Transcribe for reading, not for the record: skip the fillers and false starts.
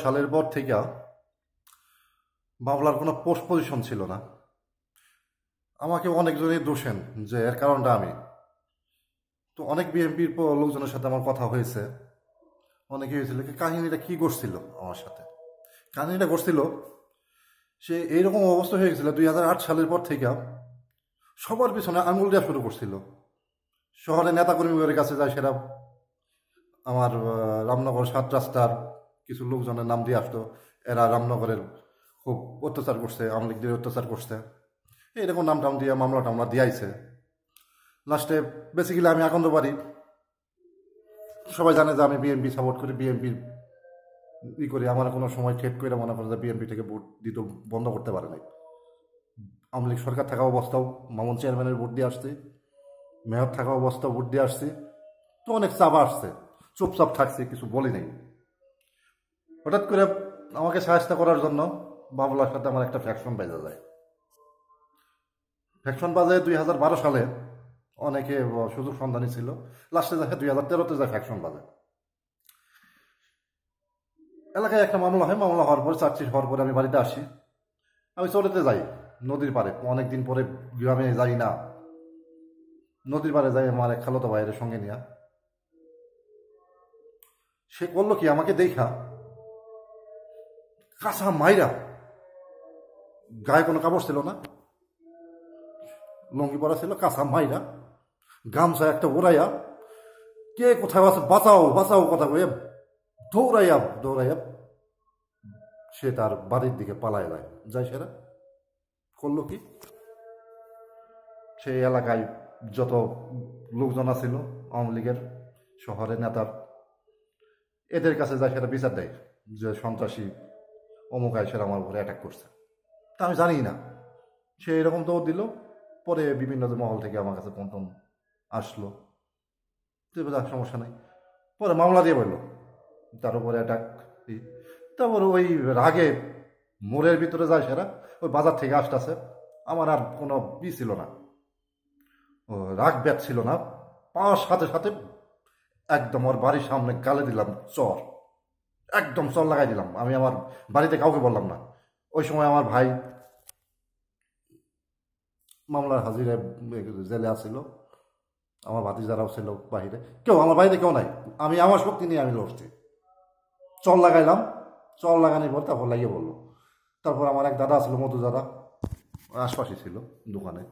সালের পর থেকে মামলার কোনো পোস্ট পজিশন ছিল না। আমাকে অনেকজনই দোষেন যে এর কারণটা আমি। তো অনেক বিএনপির লোকজনের সাথে আমার কথা হয়েছে। অনেকে হয়েছিল কি কাহিনীটা কী করছিল আমার সাথে। কাহিনীটা করছিল সে এইরকম অবস্থা হয়ে গেছিল 2008 সালের পর থেকে সবার পিছনে আঙুল দেওয়া শুরু করছিল। শহরে নেতাকর্মীদের কাছে যায়, সেটা আমার রামনগর 7 রাস্তার কিছু লোকজনের নাম দিয়ে আসতো। এরা রামনগরের খুব অত্যাচার করছে, আওয়ামী লীগদের অত্যাচার করছে, এইরকম নাম টাম দিয়ে মামলা টামলা দিয়াইছে। লাস্টে বেসিক্যালি আমি আকন্দ পারি, সবাই জানে যে আমি বিএনপি সাপোর্ট করি, বিএনপির করি। আমার কোনো সময় ঠেট করে মনে করে যে বিএনপি থেকে ভোট দিতে বন্ধ করতে পারে নাই। আওয়ামী লীগ সরকার থাকা অবস্থাও মামুন চেয়ারম্যানের ভোট দিয়ে আসছি, মেয়র থাকা অবস্থাও ভোট দিয়ে আসছি। তো অনেক চাপ আসছে, চুপচাপ থাকছে, কিছু বলি নাই। হঠাৎ করে আমাকে সাহায্য করার জন্য বাবুলার সাথে আমার একটা ফ্যাকশন বাজা যায়। ফ্যাকশন বাজে 2012 সালে অনেকে সুযোগ সন্ধানী ছিল। লাস্টে দেখে 2013-তে যায় ফ্যাকশন বাজে। এলাকায় একটা মামলা হয়, মামলা হওয়ার পরে চার্জশিট হওয়ার পরে আমি বাড়িতে আসি। আমি চলেতে যাই নদীর পাড়ে, অনেকদিন পরে গ্রামে যাই না, নদীর পাড়ে যাই আমার এক খালতো ভাইয়ের সঙ্গে নিয়ে। সে করলো কি, আমাকে দেখা কাঁচা মাইরা, গায়ে কোনো কাপড় ছিল না, লঙ্গি পরা ছিল, কাঁচা মাইরা গামছা একটা ওড়াইয়া, কে কোথায় আছে বাঁচাও বাঁচাও কথা কয়ে দৌড়াইয়া দৌড়াইয়া সে তার বাড়ির দিকে পালায় যায়। সেটা করলো কি, সেই এলাকায় যত লোকজন ছিল আওয়ামী লীগের শহরের নেতার, এদের কাছে যায়, সেটা বিচার দেয় যে সন্ত্রাসী অমুক আইসের আমার উপরে অ্যাটাক করছে। তা আমি জানি না, সে এরকম তো দিল। পরে বিভিন্ন মহল থেকে আমার কাছে ফোন টোন আসলো, তো সমস্যা নাই। পরে মামলা দিয়ে বললো তার উপরে অ্যাটাক। তারপরে ওই রাগে মোড়ের ভিতরে যায়, সেরা ওই বাজার থেকে আসতেছে। আমার আর কোনো ছিল না, রাগ ব্যাট ছিল না। পাওয়ার সাথে সাথে একদম ওর বাড়ির সামনে গালে দিলাম চর, একদম চর লাগাই দিলাম। আমি আমার বাড়িতে কাউকে বললাম না। ওই সময় আমার ভাই মামলার হাজিরে জেলে আসছিল, আমার ভাতিজারাও ছিল বাহিরে, কেউ আমার বাড়িতে কেউ নাই। আমি আমার শক্তি নিয়ে আমি লড়ছি, চর লাগাইলাম। চর লাগানোর পর তারপর লাগিয়ে বললো। তারপর আমার এক দাদা ছিল, মধু দাদা, আশপাশে ছিল দোকানে।